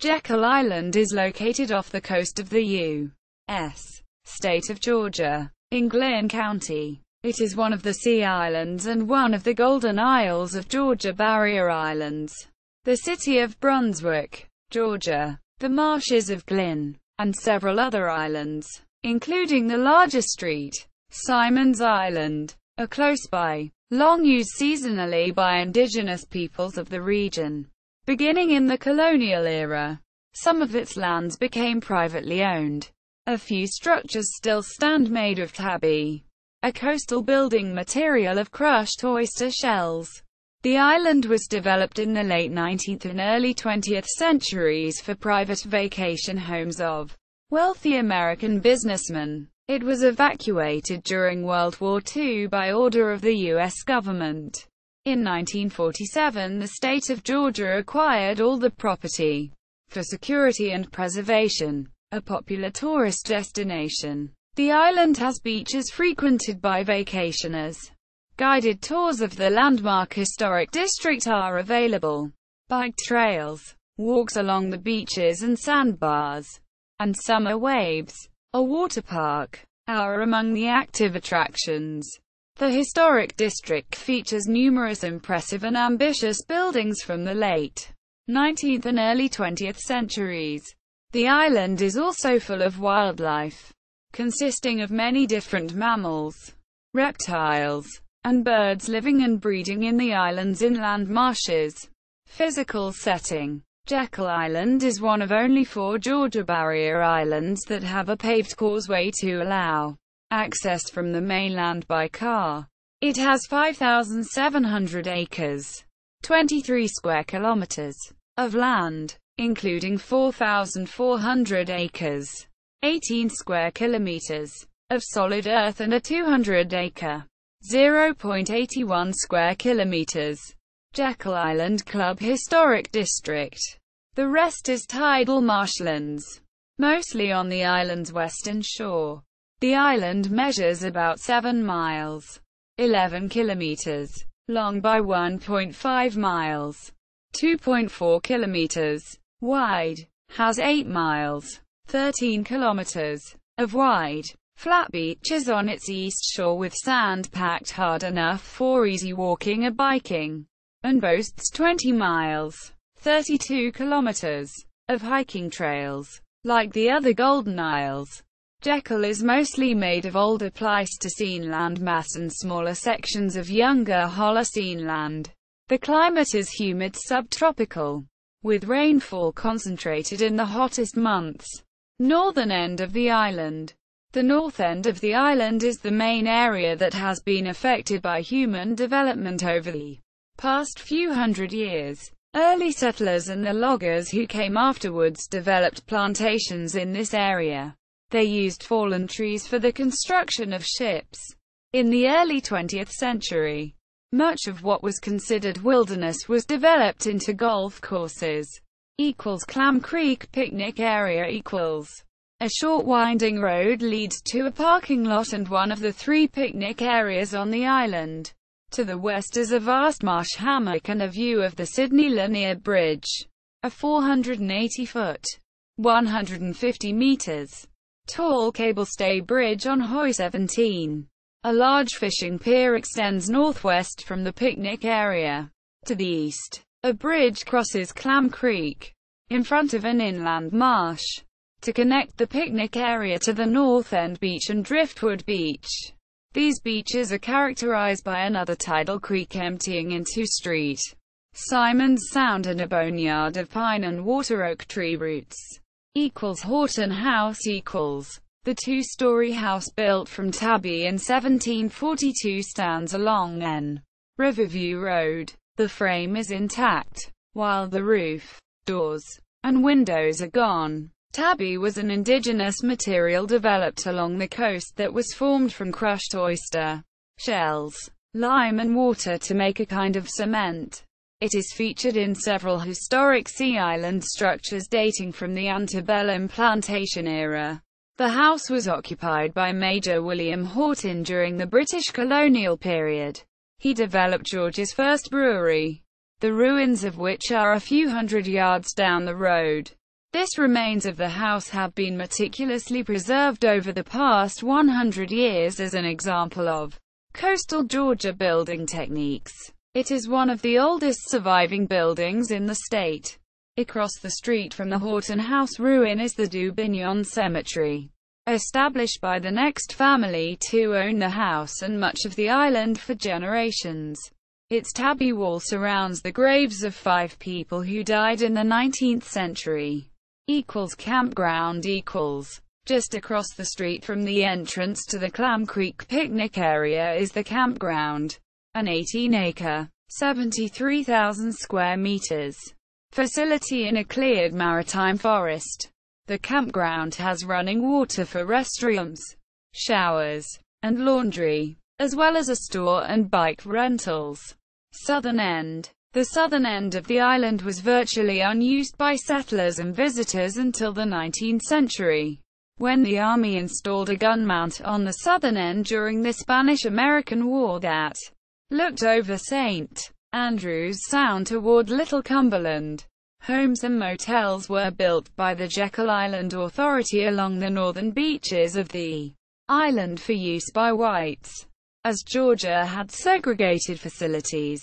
Jekyll Island is located off the coast of the U.S. state of Georgia, in Glynn County. It is one of the Sea Islands and one of the Golden Isles of Georgia Barrier Islands. The city of Brunswick, Georgia, the Marshes of Glynn, and several other islands, including the larger street, Simon's Island, are close by, long used seasonally by indigenous peoples of the region. Beginning in the colonial era, some of its lands became privately owned. A few structures still stand made of tabby, a coastal building material of crushed oyster shells. The island was developed in the late 19th and early 20th centuries for private vacation homes of wealthy American businessmen. It was evacuated during World War II by order of the U.S. government. In 1947, the state of Georgia acquired all the property for security and preservation. A popular tourist destination, the island has beaches frequented by vacationers. Guided tours of the landmark historic district are available. Bike trails, walks along the beaches and sandbars, and summer waves, a water park, are among the active attractions. The historic district features numerous impressive and ambitious buildings from the late 19th and early 20th centuries. The island is also full of wildlife, consisting of many different mammals, reptiles, and birds living and breeding in the island's inland marshes. Physical setting. Jekyll Island is one of only 4 Georgia Barrier Islands that have a paved causeway to allow access from the mainland by car. It has 5,700 acres, 23 square kilometers, of land, including 4,400 acres, 18 square kilometers, of solid earth and a 200-acre, 0.81 square kilometers, Jekyll Island Club Historic District. The rest is tidal marshlands, mostly on the island's western shore. The island measures about 7 miles, 11 kilometers, long by 1.5 miles, 2.4 kilometers, wide, has 8 miles, 13 kilometers, of wide, flat beaches on its east shore with sand packed hard enough for easy walking or biking, and boasts 20 miles, 32 kilometers, of hiking trails. Like the other Golden Isles, Jekyll is mostly made of older Pleistocene landmass and smaller sections of younger Holocene land. The climate is humid subtropical, with rainfall concentrated in the hottest months. Northern end of the island. The north end of the island is the main area that has been affected by human development over the past few hundred years. Early settlers and the loggers who came afterwards developed plantations in this area. They used fallen trees for the construction of ships. In the early 20th century, much of what was considered wilderness was developed into golf courses. Clam Creek picnic area a short winding road leads to a parking lot and one of the 3 picnic areas on the island. To the west is a vast marsh hammock and a view of the Sydney Lanier Bridge, a 480-foot, 150 meters tall cable-stay bridge on Hoy 17. A large fishing pier extends northwest from the picnic area. To the east, a bridge crosses Clam Creek, in front of an inland marsh, to connect the picnic area to the North End Beach and Driftwood Beach. These beaches are characterized by another tidal creek emptying into Street, Simon's Sound and a boneyard of pine and water oak tree roots. Horton House The 2-story house built from tabby in 1742 stands along N. Riverview Road. The frame is intact, while the roof, doors, and windows are gone. Tabby was an indigenous material developed along the coast that was formed from crushed oyster shells, lime and water to make a kind of cement. It is featured in several historic Sea Island structures dating from the antebellum plantation era. The house was occupied by Major William Horton during the British colonial period. He developed Georgia's first brewery, the ruins of which are a few hundred yards down the road. This remains of the house have been meticulously preserved over the past 100 years as an example of coastal Georgia building techniques. It is one of the oldest surviving buildings in the state. Across the street from the Horton House ruin is the Dubignon Cemetery, established by the next family to own the house and much of the island for generations. Its tabby wall surrounds the graves of 5 people who died in the 19th century. Campground = just across the street from the entrance to the Clam Creek picnic area is the campground, an 18-acre, 73,000 square meters facility in a cleared maritime forest. The campground has running water for restrooms, showers, and laundry, as well as a store and bike rentals. Southern end. The southern end of the island was virtually unused by settlers and visitors until the 19th century, when the Army installed a gun mount on the southern end during the Spanish-American War that looked over St. Andrews Sound toward Little Cumberland. Homes and motels were built by the Jekyll Island Authority along the northern beaches of the island for use by whites, as Georgia had segregated facilities.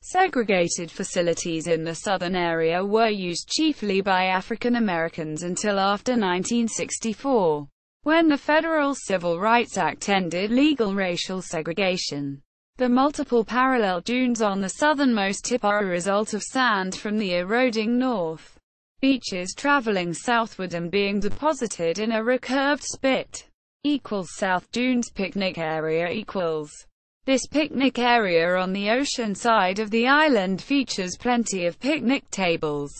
Segregated facilities in the southern area were used chiefly by African Americans until after 1964, when the Federal Civil Rights Act ended legal racial segregation. The multiple parallel dunes on the southernmost tip are a result of sand from the eroding north beaches traveling southward and being deposited in a recurved spit. South Dunes picnic area = This picnic area on the ocean side of the island features plenty of picnic tables,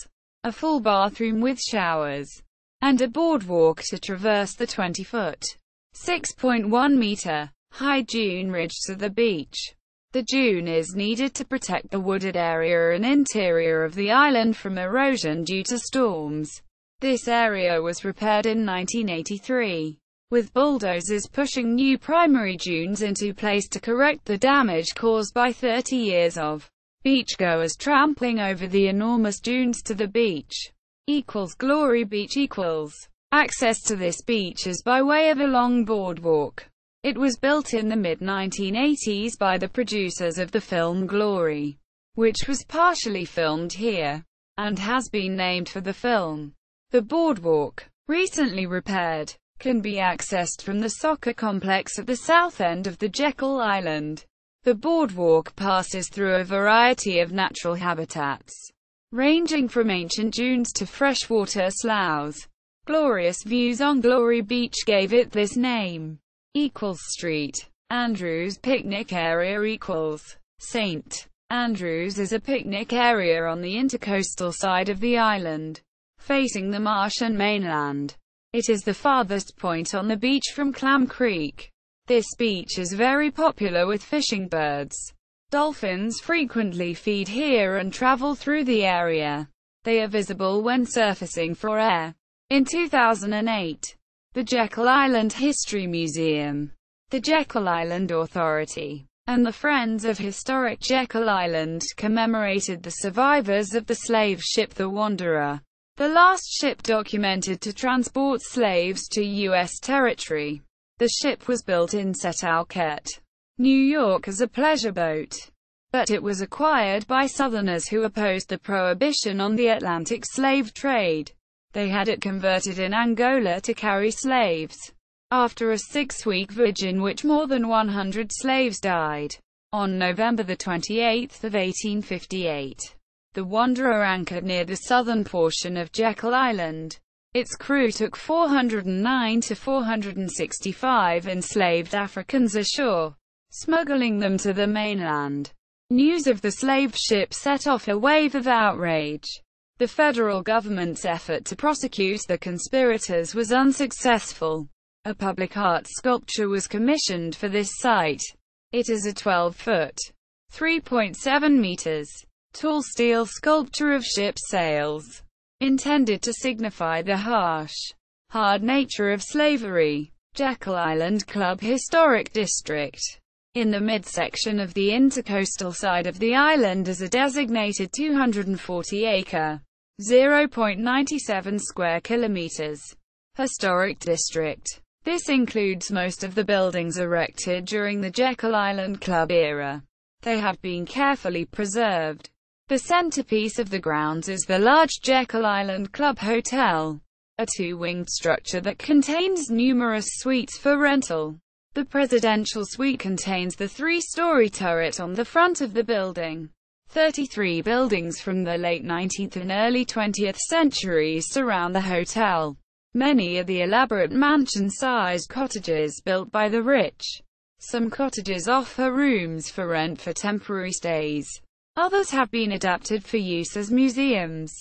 a full bathroom with showers, and a boardwalk to traverse the 20-foot, 6.1-meter, high dune ridge to the beach. The dune is needed to protect the wooded area and interior of the island from erosion due to storms. This area was repaired in 1983. With bulldozers pushing new primary dunes into place to correct the damage caused by 30 years of beachgoers trampling over the enormous dunes to the beach. Glory Beach = Access to this beach is by way of a long boardwalk. It was built in the mid-1980s by the producers of the film Glory, which was partially filmed here, and has been named for the film. The boardwalk, recently repaired, can be accessed from the soccer complex at the south end of the Jekyll Island. The boardwalk passes through a variety of natural habitats, ranging from ancient dunes to freshwater sloughs. Glorious views on Glory Beach gave it this name. St. Andrews picnic area = St. Andrews is a picnic area on the intercoastal side of the island, facing the marsh and mainland. It is the farthest point on the beach from Clam Creek. This beach is very popular with fishing birds. Dolphins frequently feed here and travel through the area. They are visible when surfacing for air. In 2008, the Jekyll Island History Museum, the Jekyll Island Authority, and the Friends of Historic Jekyll Island commemorated the survivors of the slave ship the Wanderer, the last ship documented to transport slaves to U.S. territory. The ship was built in Setauket, New York as a pleasure boat, but it was acquired by Southerners who opposed the prohibition on the Atlantic slave trade. They had it converted in Angola to carry slaves. After a 6-week voyage in which more than 100 slaves died, on November 28, 1858, the Wanderer anchored near the southern portion of Jekyll Island. Its crew took 409 to 465 enslaved Africans ashore, smuggling them to the mainland. News of the slave ship set off a wave of outrage. The federal government's effort to prosecute the conspirators was unsuccessful. A public art sculpture was commissioned for this site. It is a 12-foot, 3.7 meters, tall steel sculpture of ship's sails, intended to signify the harsh, hard nature of slavery. Jekyll Island Club Historic District. In the midsection of the intercoastal side of the island is a designated 240-acre, 0.97 square kilometers. Historic district. This includes most of the buildings erected during the Jekyll Island Club era. They have been carefully preserved. The centerpiece of the grounds is the large Jekyll Island Club Hotel, a two-winged structure that contains numerous suites for rental. The presidential suite contains the three-story turret on the front of the building. 33 buildings from the late 19th and early 20th centuries surround the hotel. Many are the elaborate mansion-sized cottages built by the rich. Some cottages offer rooms for rent for temporary stays. Others have been adapted for use as museums,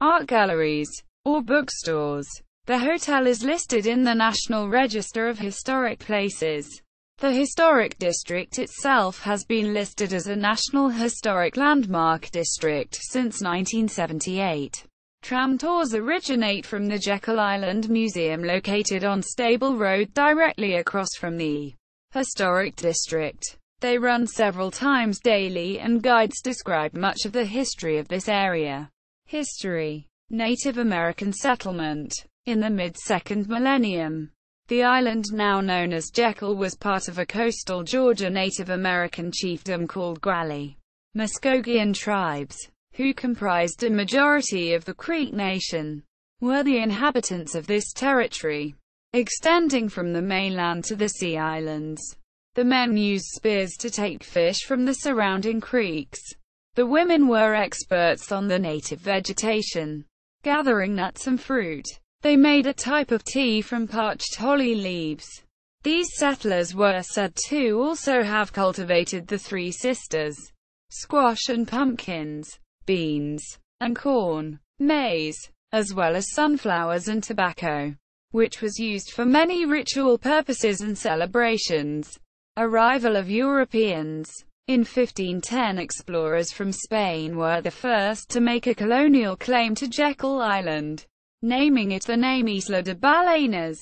art galleries, or bookstores. The hotel is listed in the National Register of Historic Places. The historic district itself has been listed as a National Historic Landmark District since 1978. Tram tours originate from the Jekyll Island Museum located on Stable Road directly across from the historic district. They run several times daily, and guides describe much of the history of this area. History. Native American settlement. In the mid-second millennium, the island now known as Jekyll was part of a coastal Georgia Native American chiefdom called Gwali. Muskogean tribes, who comprised a majority of the Creek Nation, were the inhabitants of this territory, extending from the mainland to the sea islands. The men used spears to take fish from the surrounding creeks. The women were experts on the native vegetation, gathering nuts and fruit. They made a type of tea from parched holly leaves. These settlers were said to also have cultivated the Three Sisters, squash and pumpkins, beans, and corn, maize, as well as sunflowers and tobacco, which was used for many ritual purposes and celebrations. Arrival of Europeans. In 1510, explorers from Spain were the first to make a colonial claim to Jekyll Island, naming it the name Isla de Balenas,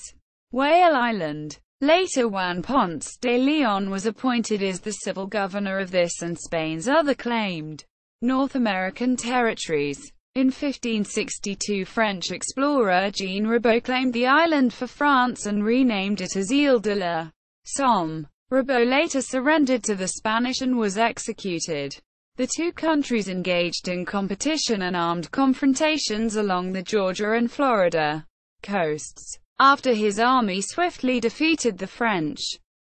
Whale Island. Later Juan Ponce de Leon was appointed as the civil governor of this and Spain's other claimed North American territories. In 1562, French explorer Jean Ribaut claimed the island for France and renamed it as Ile de la Somme. Ribaut later surrendered to the Spanish and was executed. The two countries engaged in competition and armed confrontations along the Georgia and Florida coasts. After his army swiftly defeated the French,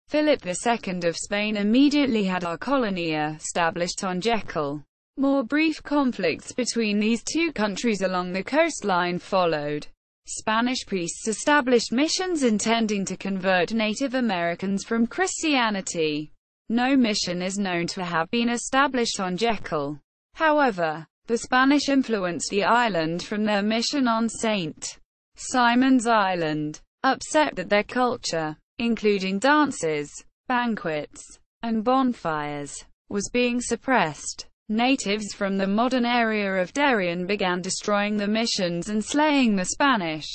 Philip II of Spain immediately had a colony established on Jekyll. More brief conflicts between these two countries along the coastline followed. Spanish priests established missions intending to convert Native Americans from Christianity. No mission is known to have been established on Jekyll. However, the Spanish influenced the island from their mission on St. Simon's Island, upset that their culture, including dances, banquets, and bonfires, was being suppressed. Natives from the modern area of Darien began destroying the missions and slaying the Spanish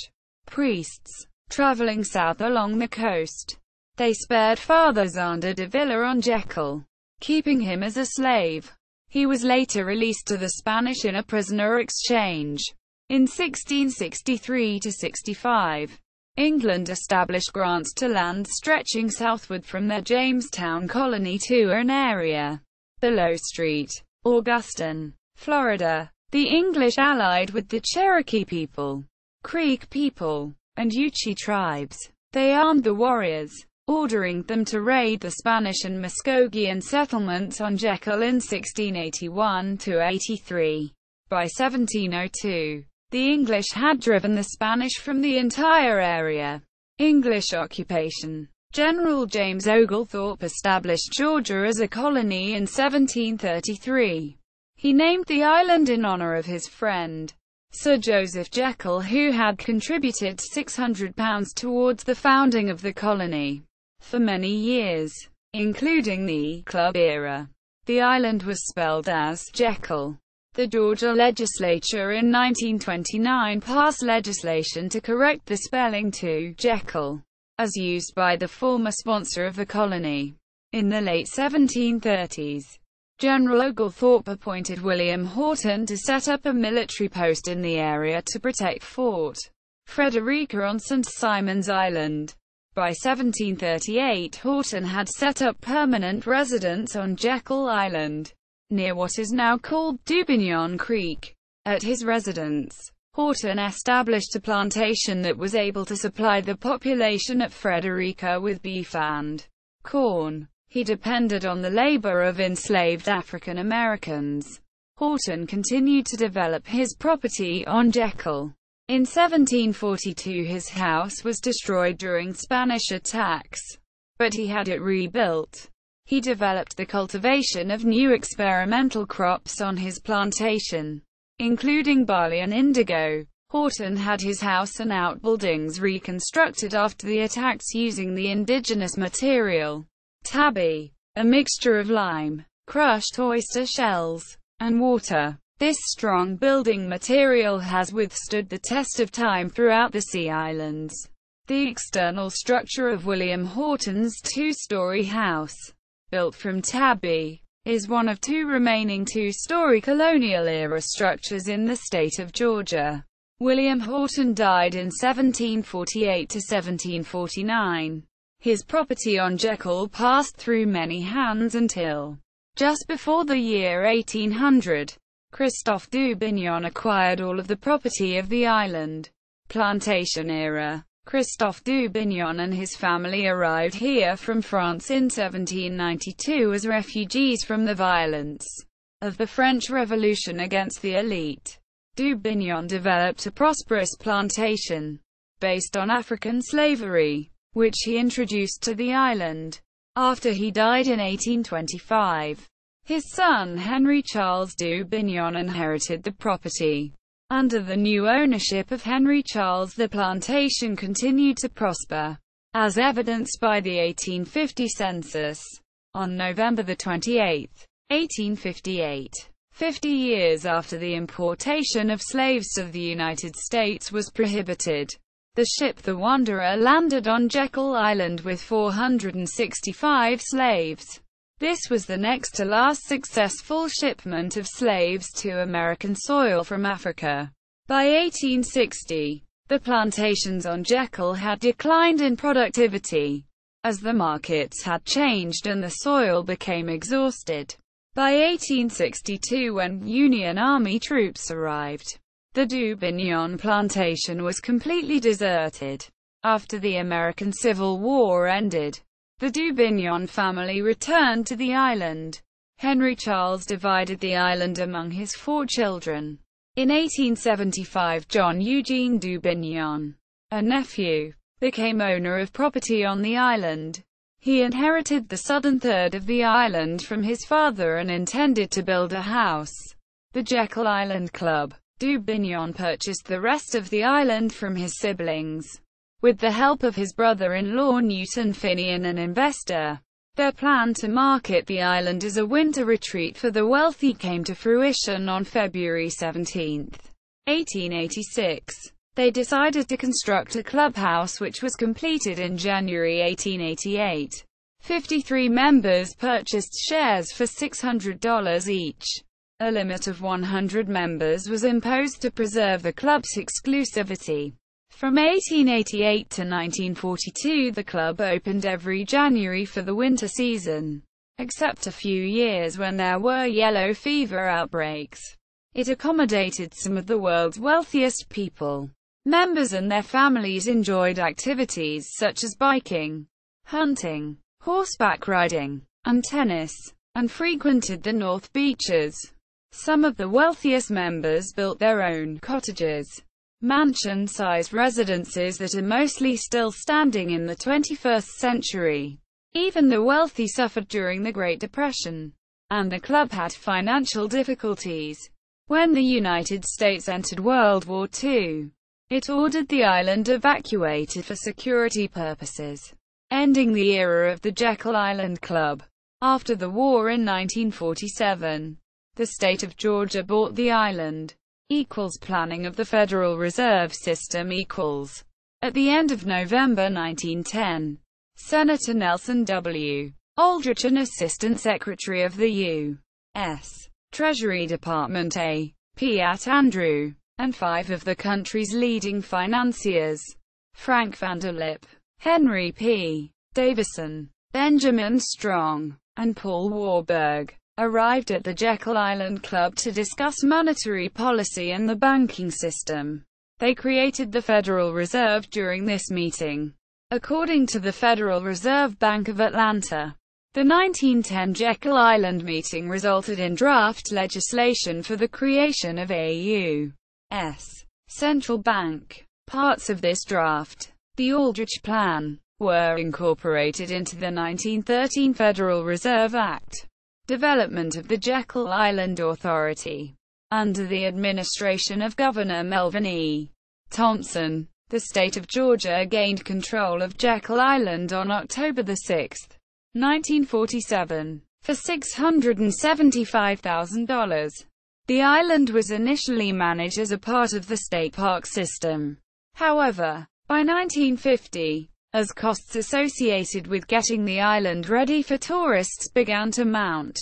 priests. Traveling south along the coast, they spared Father Zander de Villa on Jekyll, keeping him as a slave. He was later released to the Spanish in a prisoner exchange. In 1663–65, England established grants to land stretching southward from their Jamestown colony to an area below St. Augustine, Florida. The English allied with the Cherokee people, Creek people, and Yuchi tribes. They armed the warriors, ordering them to raid the Spanish and Muskogean settlements on Jekyll in 1681–83. By 1702, the English had driven the Spanish from the entire area. English occupation. General James Oglethorpe established Georgia as a colony in 1733. He named the island in honor of his friend, Sir Joseph Jekyll, who had contributed £600 towards the founding of the colony. For many years, including the club era, the island was spelled as Jekyll. The Georgia legislature in 1929 passed legislation to correct the spelling to Jekyll, as used by the former sponsor of the colony. In the late 1730s, General Oglethorpe appointed William Houghton to set up a military post in the area to protect Fort Frederica on St. Simon's Island. By 1738, Houghton had set up permanent residence on Jekyll Island, near what is now called Dubignon Creek. At his residence, Houghton established a plantation that was able to supply the population at Frederica with beef and corn. He depended on the labor of enslaved African Americans. Houghton continued to develop his property on Jekyll. In 1742 his house was destroyed during Spanish attacks, but he had it rebuilt. He developed the cultivation of new experimental crops on his plantation, including barley and indigo. Houghton had his house and outbuildings reconstructed after the attacks using the indigenous material, tabby, a mixture of lime, crushed oyster shells, and water. This strong building material has withstood the test of time throughout the Sea Islands. The external structure of William Houghton's two-story house, built from tabby, is one of two remaining two-story colonial-era structures in the state of Georgia. William Houghton died in 1748 to 1749. His property on Jekyll passed through many hands until just before the year 1800. Christophe Dubignon acquired all of the property of the island. Plantation era. Christophe Dubignon and his family arrived here from France in 1792 as refugees from the violence of the French Revolution against the elite. Dubignon developed a prosperous plantation based on African slavery, which he introduced to the island. After he died in 1825, his son Henry Charles Dubignon inherited the property. Under the new ownership of Henry Charles, the plantation continued to prosper, as evidenced by the 1850 census. On November 28, 1858, 50 years after the importation of slaves to the United States was prohibited, the ship the Wanderer landed on Jekyll Island with 465 slaves. This was the next to last successful shipment of slaves to American soil from Africa. By 1860, the plantations on Jekyll had declined in productivity, as the markets had changed and the soil became exhausted. By 1862, when Union Army troops arrived, the Dubignon plantation was completely deserted. After the American Civil War ended, the Dubignon family returned to the island. Henry Charles divided the island among his 4 children. In 1875, John Eugene Dubignon, a nephew, became owner of property on the island. He inherited the southern third of the island from his father and intended to build a house, the Jekyll Island Club. Dubignon purchased the rest of the island from his siblings, with the help of his brother-in-law Newton Finney and an investor. Their plan to market the island as a winter retreat for the wealthy came to fruition on February 17, 1886. They decided to construct a clubhouse, which was completed in January 1888. 53 members purchased shares for $600 each. A limit of 100 members was imposed to preserve the club's exclusivity. From 1888 to 1942, the club opened every January for the winter season, except a few years when there were yellow fever outbreaks. It accommodated some of the world's wealthiest people. Members and their families enjoyed activities such as biking, hunting, horseback riding, and tennis, and frequented the North Beaches. Some of the wealthiest members built their own cottages, mansion-sized residences that are mostly still standing in the 21st century. Even the wealthy suffered during the Great Depression, and the club had financial difficulties. When the United States entered World War II, it ordered the island evacuated for security purposes, ending the era of the Jekyll Island Club. After the war in 1947, the state of Georgia bought the island. Planning of the Federal Reserve System equals. At the end of November 1910, Senator Nelson W. Aldrich, an Assistant Secretary of the U. Treasury Department A.P. at Andrew, and 5 of the country's leading financiers, Frank Vanderlip, Henry P. Davison, Benjamin Strong, and Paul Warburg, arrived at the Jekyll Island Club to discuss monetary policy and the banking system. They created the Federal Reserve during this meeting. According to the Federal Reserve Bank of Atlanta, the 1910 Jekyll Island meeting resulted in draft legislation for the creation of a U.S. central bank. Parts of this draft, the Aldrich Plan, were incorporated into the 1913 Federal Reserve Act. Development of the Jekyll Island Authority. Under the administration of Governor Melvin E. Thompson, the state of Georgia gained control of Jekyll Island on October 6, 1947, for $675,000. The island was initially managed as a part of the state park system. However, by 1950, as costs associated with getting the island ready for tourists began to mount,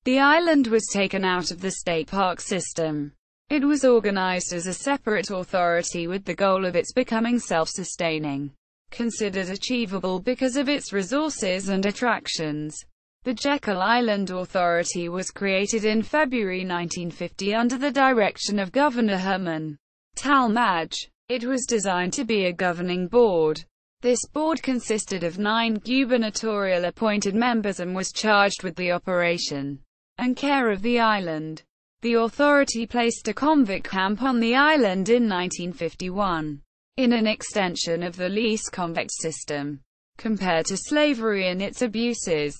the island was taken out of the state park system. It was organized as a separate authority with the goal of its becoming self-sustaining. Considered achievable because of its resources and attractions, the Jekyll Island Authority was created in February 1950 under the direction of Governor Herman Talmadge. It was designed to be a governing board. This board consisted of 9 gubernatorial-appointed members and was charged with the operation and care of the island. The authority placed a convict camp on the island in 1951, in an extension of the lease convict system. Compared to slavery and its abuses,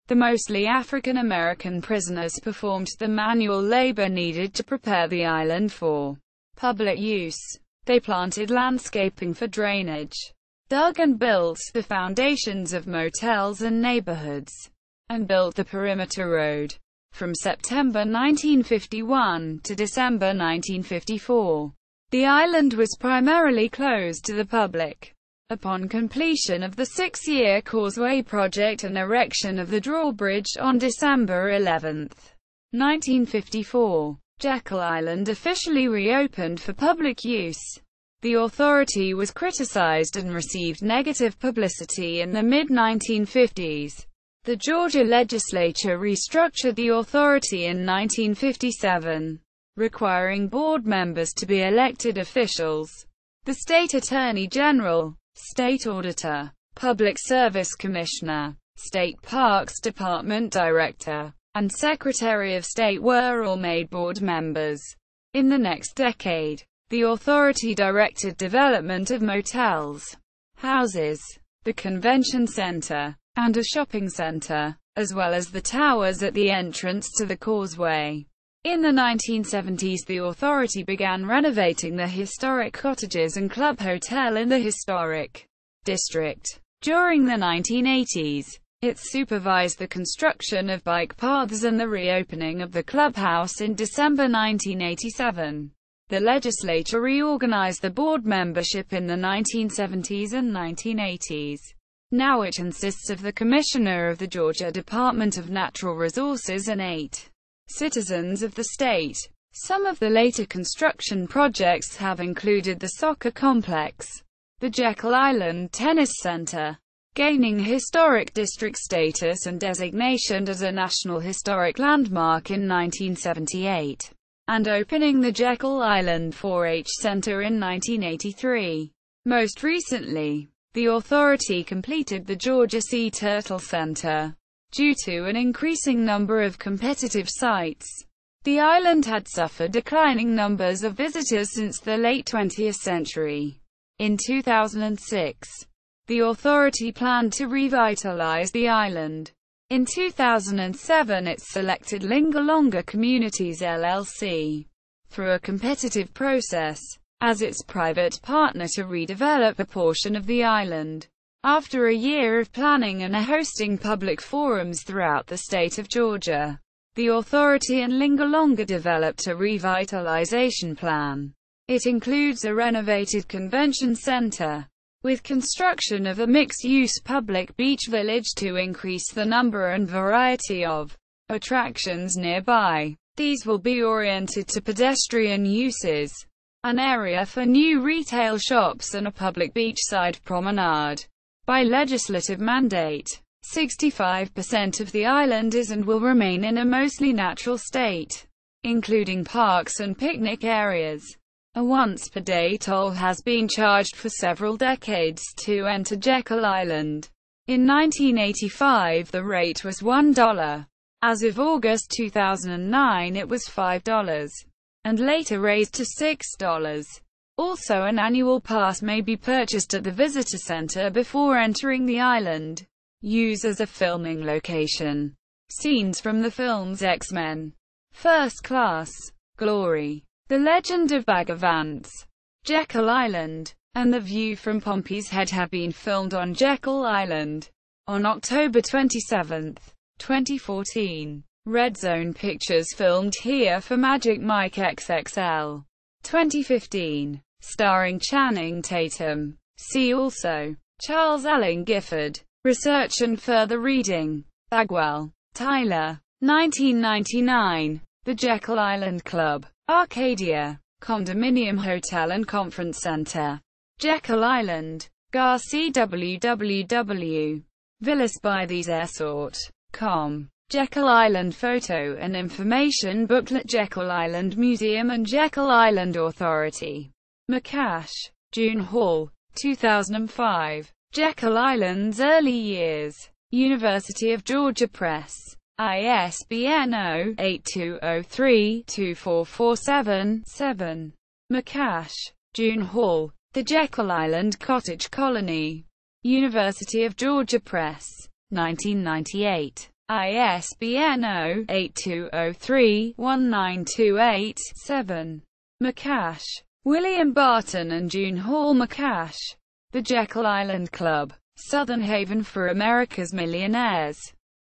the mostly African American prisoners performed the manual labor needed to prepare the island for public use. They planted landscaping for drainage, dug and built the foundations of motels and neighborhoods, and built the perimeter road. From September 1951 to December 1954, the island was primarily closed to the public. Upon completion of the 6-year Causeway project and erection of the drawbridge on December 11, 1954, Jekyll Island officially reopened for public use. The authority was criticized and received negative publicity in the mid-1950s. The Georgia legislature restructured the authority in 1957, requiring board members to be elected officials. The state attorney general, state auditor, public service commissioner, state parks department director, and secretary of state were all made board members. In the next decade, the authority directed development of motels, houses, the convention center, and a shopping center, as well as the towers at the entrance to the causeway. In the 1970s, the authority began renovating the historic cottages and club hotel in the historic district. During the 1980s, it supervised the construction of bike paths and the reopening of the clubhouse in December 1987. The legislature reorganized the board membership in the 1970s and 1980s. Now it consists of the Commissioner of the Georgia Department of Natural Resources and 8 citizens of the state. Some of the later construction projects have included the soccer complex, the Jekyll Island Tennis Center, gaining historic district status and designation as a National Historic Landmark in 1978, and opening the Jekyll Island 4-H Center in 1983. Most recently, the authority completed the Georgia Sea Turtle Center. Due to an increasing number of competitive sites, the island had suffered declining numbers of visitors since the late 20th century. In 2006, the authority planned to revitalize the island. In 2007, it selected Lingalonga Communities LLC, through a competitive process, as its private partner to redevelop a portion of the island. After a year of planning and hosting public forums throughout the state of Georgia, the authority and Lingalonga developed a revitalization plan. It includes a renovated convention center, with construction of a mixed-use public beach village to increase the number and variety of attractions nearby. These will be oriented to pedestrian uses, an area for new retail shops and a public beachside promenade. By legislative mandate, 65% of the island is and will remain in a mostly natural state, including parks and picnic areas. A once-per-day toll has been charged for several decades to enter Jekyll Island. In 1985 the rate was $1. As of August 2009 it was $5, and later raised to $6. Also, an annual pass may be purchased at the visitor center before entering the island. Use as a filming location. Scenes from the films X-Men, First Class, Glory, The Legend of Bagger Vance, Jekyll Island, and The View from Pompey's Head have been filmed on Jekyll Island. On October 27, 2014, Red Zone Pictures filmed here for Magic Mike XXL. 2015. Starring Channing Tatum. See also Charles Elling Gifford. Research and further reading. Bagwell, Tyler. 1999. The Jekyll Island Club, Arcadia, Condominium Hotel and Conference Center. Jekyll Island. Garcia www. Villas by these airsort.com. Jekyll Island Photo and Information Booklet, Jekyll Island Museum and Jekyll Island Authority. McCash, June Hall, 2005. Jekyll Island's Early Years. University of Georgia Press. ISBN 0-8203-2447-7. McCash, June Hall. The Jekyll Island Cottage Colony. University of Georgia Press. 1998. ISBN 0-8203-1928-7. McCash, William Barton and June Hall. McCash, The Jekyll Island Club, Southern Haven for America's Millionaires.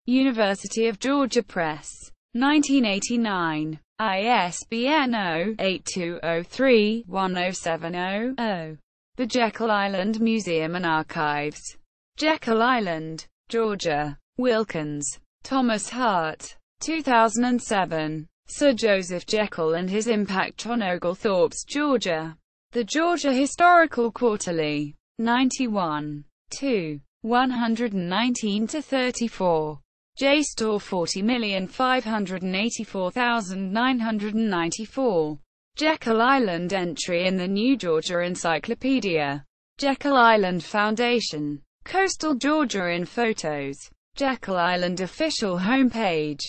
University of Georgia Press. 1989. ISBN 0-8203-1070-0. The Jekyll Island Museum and Archives. Jekyll Island, Georgia. Wilkins, Thomas Hart. 2007. Sir Joseph Jekyll and His Impact on Oglethorpe's Georgia. The Georgia Historical Quarterly. 91. 2. 119-34. JSTOR 40,584,994. Jekyll Island entry in the New Georgia Encyclopedia. Jekyll Island Foundation. Coastal Georgia in photos. Jekyll Island official homepage.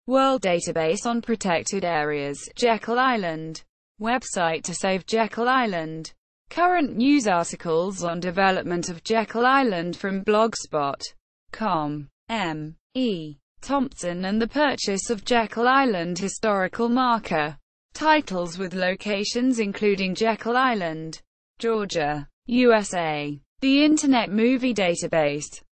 World Database on Protected Areas, Jekyll Island. Website to save Jekyll Island. Current news articles on development of Jekyll Island from blogspot.com. M. E. Thompson and the purchase of Jekyll Island historical marker. Titles with locations including Jekyll Island, Georgia, USA. The Internet Movie Database.